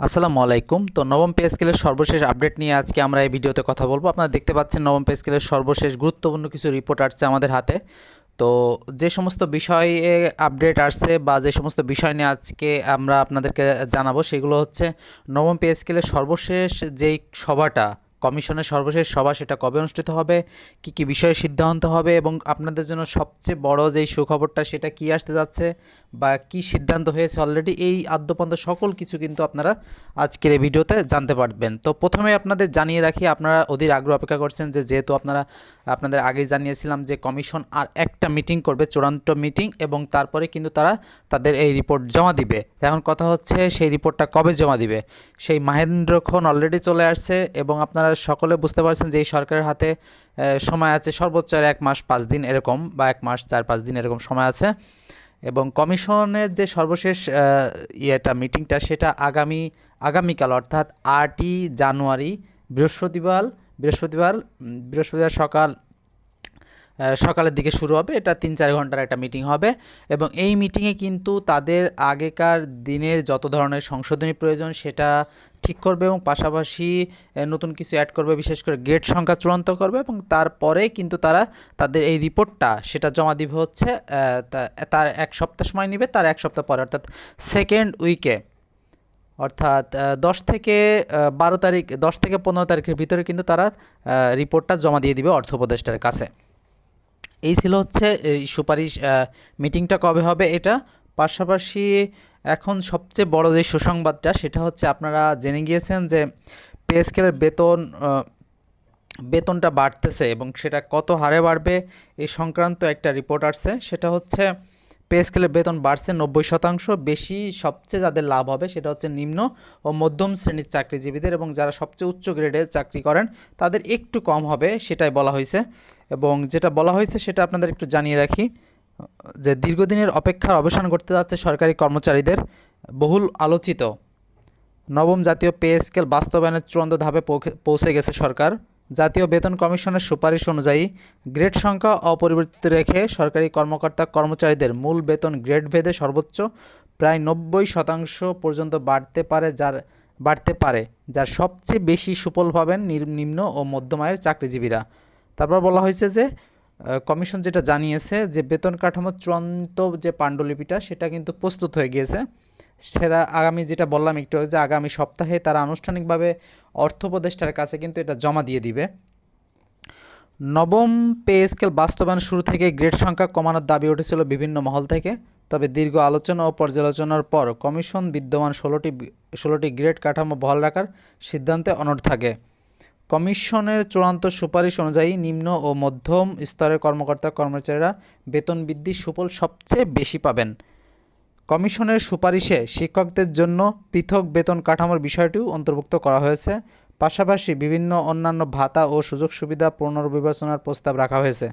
আসসালামু আলাইকুম। তো নবম পে স্কেলের সর্বশেষ আপডেট নিয়ে আজকে আমরা এই ভিডিওতে কথা বলবো। আপনারা দেখতে পাচ্ছেন নবম পে স্কেলের সর্বশেষ গুরুত্বপূর্ণ কিছু রিপোর্ট আসছে আমাদের হাতে। তো যে সমস্ত বিষয়ে আপডেট আসছে বা যে সমস্ত বিষয় নিয়ে আজকে আমরা আপনাদেরকে জানাবো সেগুলো হচ্ছে নবম পে স্কেলের সর্বশেষ যেই সভাটা, কমিশনের সর্বশেষ সভা, সেটা কবে অনুষ্ঠিত হবে, কি কি বিষয়ে সিদ্ধান্ত হবে এবং আপনাদের জন্য সবচেয়ে বড় যেই সুখবরটা সেটা কি আসতে যাচ্ছে বা কি সিদ্ধান্ত হয়েছে অলরেডি, এই আদ্যপন্ত সকল কিছু কিন্তু আপনারা আজকের এই ভিডিওতে জানতে পারবেন। তো প্রথমে আপনাদের জানিয়ে রাখি, আপনারা অধীর আগ্রহ অপেক্ষা করছেন যেহেতু আপনাদের আগেই জানিয়েছিলাম যে কমিশন আর একটা মিটিং করবে, চূড়ান্ত মিটিং, এবং তারপরে কিন্তু তারা তাদের এই রিপোর্ট জমা দিবে। এখন কথা হচ্ছে সেই রিপোর্টটা কবে জমা দিবে। সেই মাহেন্দ্রক্ষণ অলরেডি চলে আসছে এবং আপনারা সকলে বুঝতে পারছেন যে এই সরকারের হাতে সময় আছে সর্বোচ্চ 1 মাস 5 দিন এরকম, বা 1 মাস 4-5 দিন এরকম সময় আছে। এবং কমিশনের যে সর্বশেষ মিটিংটা সেটা আগামীকাল অর্থাৎ 8ই জানুয়ারি বৃহস্পতিবার বৃহস্পতিবার সকালের দিকে শুরু হবে। এটা 3-4 ঘন্টার একটা মিটিং হবে এবং এই মিটিংয়ে কিন্তু তাদের আগেকার দিনের যত ধরনের সংশোধনী প্রয়োজন সেটা ঠিক করবে এবং পাশাপাশি নতুন কিছু অ্যাড করবে, বিশেষ করে গ্রেড সংখ্যা চূড়ান্ত করবে এবং তারপরে কিন্তু তারা তাদের এই রিপোর্টটা সেটা জমা দিবে হচ্ছে তার 1 সপ্তাহ সময় নেবে, তার 1 সপ্তাহ পরে অর্থাৎ সেকেন্ড উইকে, অর্থাৎ 10 থেকে 15 তারিখের ভিতরে কিন্তু তারা রিপোর্টটা জমা দিয়ে দিবে অর্থ উপদেষ্টার কাছে। এই ছিল হচ্ছে এই সুপারিশ। মিটিংটা কবে হবে এটা। পাশাপাশি এখন সবচেয়ে বড় যে সুসংবাদটা সেটা হচ্ছে আপনারা জেনে গিয়েছেন যে পে স্কেলের বেতনটা বাড়তেছে এবং সেটা কত হারে বাড়বে এই সংক্রান্ত একটা রিপোর্ট আসছে। সেটা হচ্ছে পে স্কেলের বেতন বাড়ছে 90%। বেশি সবচেয়ে যাদের লাভ হবে সেটা হচ্ছে নিম্ন ও মধ্যম শ্রেণীর চাকরিজীবীদের, এবং যারা সবচেয়ে উচ্চ গ্রেডে চাকরি করেন তাদের একটু কম হবে সেটাই বলা হয়েছে। এবং যেটা বলা হয়েছে সেটা আপনাদের একটু জানিয়ে রাখি যে দীর্ঘদিনের অপেক্ষার অবসান ঘটতে যাচ্ছে সরকারি কর্মচারীদের। বহুল আলোচিত নবম জাতীয় পে স্কেল বাস্তবায়নের চূড়ান্ত ধাপে পৌঁছে গেছে সরকার। জাতীয় বেতন কমিশনের সুপারিশ অনুযায়ী গ্রেড সংখ্যা অপরিবর্তিত রেখে সরকারি কর্মচারীদের মূল বেতন গ্রেড ভেদে সর্বোচ্চ প্রায় 90% পর্যন্ত বাড়তে পারে, যার সবচেয়ে বেশি সুফল পাবেন নিম্ন ও মধ্যম আয়ের চাকরিজীবীরা। তারপর বলা হয়েছে যে কমিশন যেটা জানিয়েছে যে বেতন কাঠামোর চূড়ান্ত যে পাণ্ডুলিপিটা সেটা কিন্তু প্রস্তুত হয়ে গিয়েছে। সেটা আগামী, যেটা বললাম একটু, যে আগামী সপ্তাহে তারা আনুষ্ঠানিকভাবে অর্থ উপদেষ্টার কাছে কিন্তু এটা জমা দিয়ে দিবে। নবম পে স্কেল বাস্তবায়ন শুরু থেকে গ্রেড সংখ্যা কমানোর দাবি উঠেছিল বিভিন্ন মহল থেকে। তবে দীর্ঘ আলোচনা ও পর্যালোচনার পর কমিশন বিদ্যমান 16টি গ্রেড কাঠামো বহাল রাখার সিদ্ধান্তে অনড় থাকে। কমিশনের চূড়ান্ত সুপারিশ অনুযায়ী নিম্ন ও মধ্যম স্তরের কর্মচারীরা বেতন বৃদ্ধির সুফল সবচেয়ে বেশি পাবেন। কমিশনের সুপারিশে শিক্ষকদের জন্য পৃথক বেতন কাঠামোর বিষয়টিও অন্তর্ভুক্ত করা হয়েছে। পাশাপাশি বিভিন্ন অন্যান্য ভাতা ও সুযোগ সুবিধা পুনর্বিবেচনার প্রস্তাব রাখা হয়েছে,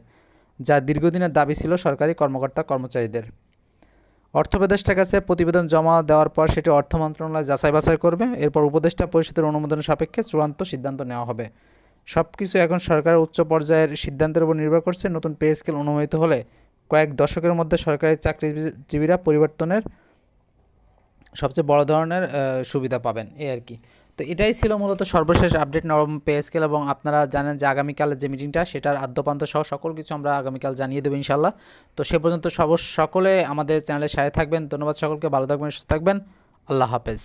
যা দীর্ঘদিনের দাবি ছিল সরকারি কর্মচারীদের। অর্থ উপদেষ্টার কাছে প্রতিবেদন জমা দেওয়ার পর সেটি অর্থ মন্ত্রণালয় যাচাই বাছাই করবে। এরপর উপদেষ্টা পরিষদের অনুমোদন সাপেক্ষে চূড়ান্ত সিদ্ধান্ত নেওয়া হবে। সব কিছু এখন সরকারের উচ্চ পর্যায়ের সিদ্ধান্তের উপর নির্ভর করছে। নতুন পে স্কেল অনুমোদিত হলে কয়েক দশকের মধ্যে সরকারি চাকরিজীবীরা পরিবর্তনের সবচেয়ে বড় ধরনের সুবিধা পাবেন, এই আর কি। তো এটাই ছিল মূলত সর্বশেষ আপডেট নবম পে স্কেল, এবং আপনারা জানেন যে আগামীকালের যে মিটিংটা সেটার আদ্যপান্ত সহ সকল কিছু আমরা আগামীকাল জানিয়ে দেবো ইনশাল্লাহ। তো সে পর্যন্ত সকলে আমাদের চ্যানেলের সাথে থাকবেন। ধন্যবাদ সকলকে, ভালো থাকবেন, সুস্থ থাকবেন। আল্লাহ হাফেজ।